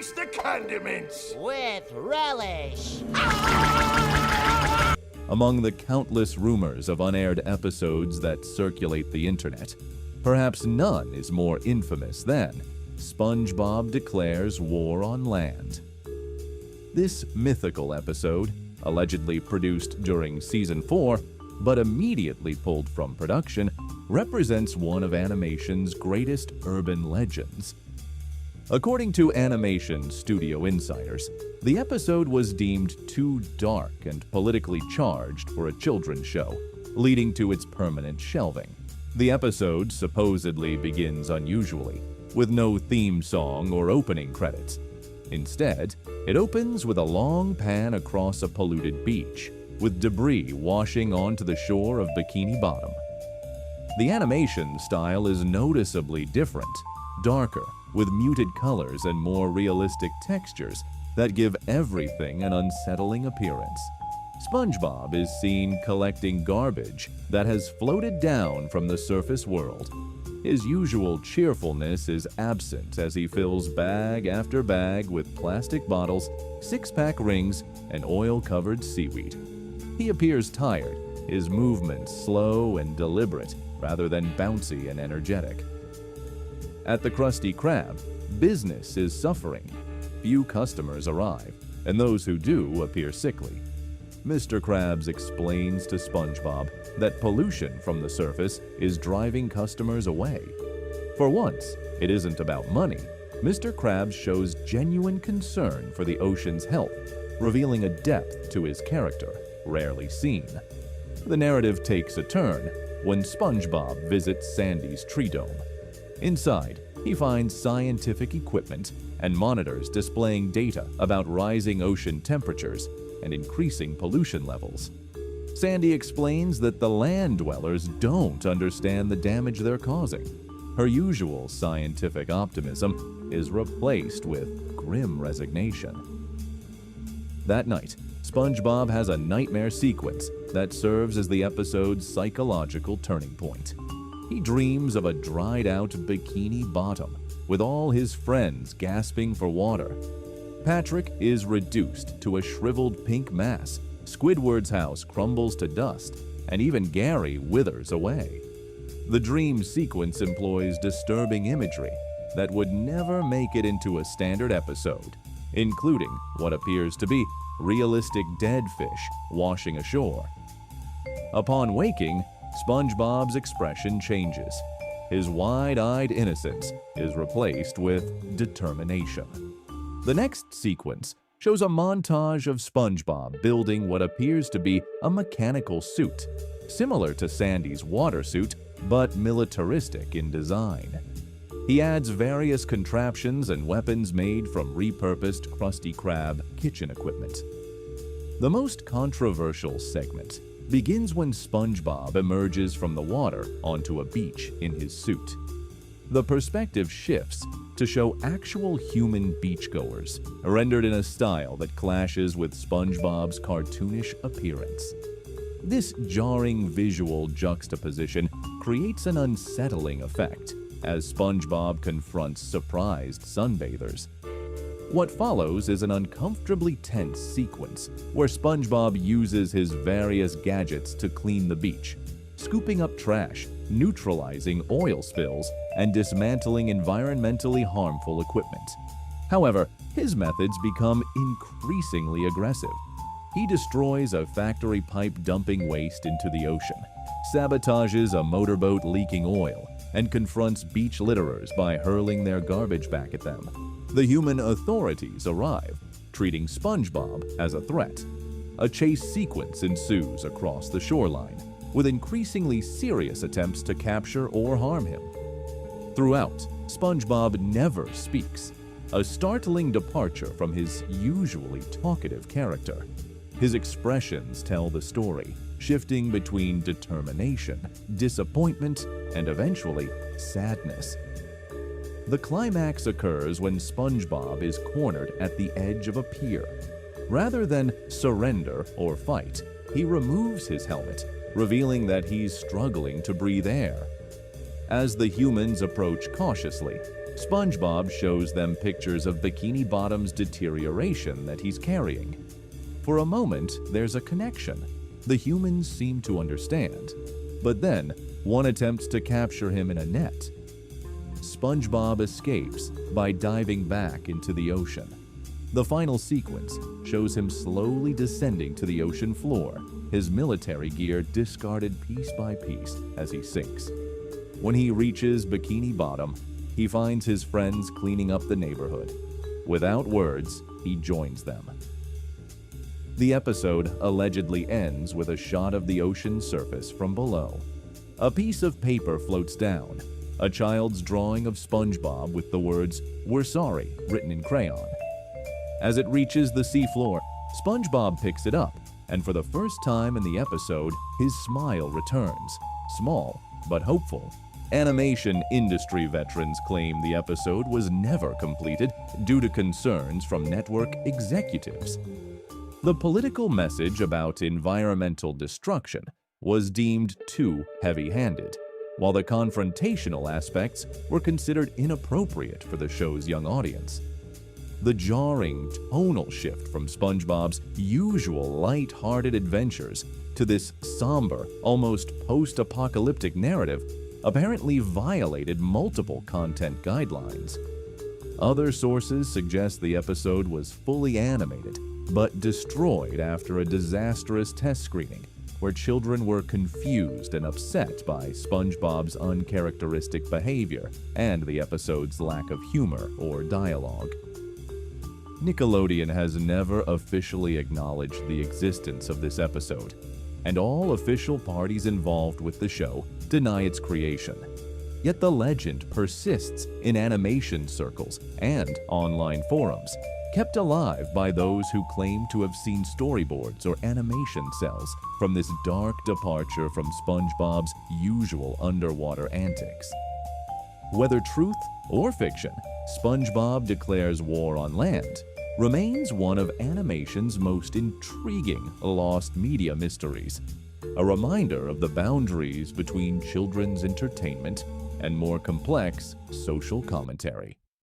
Taste the condiments! With relish. Among the countless rumors of unaired episodes that circulate the internet, perhaps none is more infamous than SpongeBob Declares War on Land. This mythical episode, allegedly produced during Season 4, but immediately pulled from production, represents one of animation's greatest urban legends. According to animation studio insiders, the episode was deemed too dark and politically charged for a children's show, leading to its permanent shelving. The episode supposedly begins unusually, with no theme song or opening credits. Instead, it opens with a long pan across a polluted beach, with debris washing onto the shore of Bikini Bottom. The animation style is noticeably different, darker, with muted colors and more realistic textures that give everything an unsettling appearance. SpongeBob is seen collecting garbage that has floated down from the surface world. His usual cheerfulness is absent as he fills bag after bag with plastic bottles, six-pack rings, and oil-covered seaweed. He appears tired, his movements slow and deliberate rather than bouncy and energetic. At the Krusty Krab, business is suffering. Few customers arrive, and those who do appear sickly. Mr. Krabs explains to SpongeBob that pollution from the surface is driving customers away. For once, it isn't about money. Mr. Krabs shows genuine concern for the ocean's health, revealing a depth to his character rarely seen. The narrative takes a turn when SpongeBob visits Sandy's tree dome. Inside, he finds scientific equipment and monitors displaying data about rising ocean temperatures and increasing pollution levels. Sandy explains that the land dwellers don't understand the damage they're causing. Her usual scientific optimism is replaced with grim resignation. That night, SpongeBob has a nightmare sequence that serves as the episode's psychological turning point. He dreams of a dried-out Bikini Bottom, with all his friends gasping for water. Patrick is reduced to a shriveled pink mass, Squidward's house crumbles to dust, and even Gary withers away. The dream sequence employs disturbing imagery that would never make it into a standard episode, including what appears to be realistic dead fish washing ashore. Upon waking, SpongeBob's expression changes. His wide-eyed innocence is replaced with determination. The next sequence shows a montage of SpongeBob building what appears to be a mechanical suit, similar to Sandy's water suit, but militaristic in design. He adds various contraptions and weapons made from repurposed Krusty Krab kitchen equipment. The most controversial segment begins when SpongeBob emerges from the water onto a beach in his suit. The perspective shifts to show actual human beachgoers, rendered in a style that clashes with SpongeBob's cartoonish appearance. This jarring visual juxtaposition creates an unsettling effect as SpongeBob confronts surprised sunbathers. What follows is an uncomfortably tense sequence where SpongeBob uses his various gadgets to clean the beach, scooping up trash, neutralizing oil spills, and dismantling environmentally harmful equipment. However, his methods become increasingly aggressive. He destroys a factory pipe dumping waste into the ocean, sabotages a motorboat leaking oil, and confronts beach litterers by hurling their garbage back at them. The human authorities arrive, treating SpongeBob as a threat. A chase sequence ensues across the shoreline, with increasingly serious attempts to capture or harm him. Throughout, SpongeBob never speaks, a startling departure from his usually talkative character. His expressions tell the story, shifting between determination, disappointment, and eventually sadness. The climax occurs when SpongeBob is cornered at the edge of a pier. Rather than surrender or fight, he removes his helmet, revealing that he's struggling to breathe air. As the humans approach cautiously, SpongeBob shows them pictures of Bikini Bottom's deterioration that he's carrying. For a moment, there's a connection. The humans seem to understand. But then, one attempts to capture him in a net. SpongeBob escapes by diving back into the ocean. The final sequence shows him slowly descending to the ocean floor, his military gear discarded piece by piece as he sinks. When he reaches Bikini Bottom, he finds his friends cleaning up the neighborhood. Without words, he joins them. The episode allegedly ends with a shot of the ocean surface from below. A piece of paper floats down, a child's drawing of SpongeBob with the words, "We're sorry," written in crayon. As it reaches the seafloor, SpongeBob picks it up, and for the first time in the episode, his smile returns, small but hopeful. Animation industry veterans claim the episode was never completed due to concerns from network executives. The political message about environmental destruction was deemed too heavy-handed, while the confrontational aspects were considered inappropriate for the show's young audience. The jarring tonal shift from SpongeBob's usual light-hearted adventures to this somber, almost post-apocalyptic narrative apparently violated multiple content guidelines. Other sources suggest the episode was fully animated, but destroyed after a disastrous test screening, where children were confused and upset by SpongeBob's uncharacteristic behavior and the episode's lack of humor or dialogue. Nickelodeon has never officially acknowledged the existence of this episode, and all official parties involved with the show deny its creation. Yet the legend persists in animation circles and online forums, kept alive by those who claim to have seen storyboards or animation cells from this dark departure from SpongeBob's usual underwater antics. Whether truth or fiction, SpongeBob Declares War on Land remains one of animation's most intriguing lost media mysteries, a reminder of the boundaries between children's entertainment and more complex social commentary.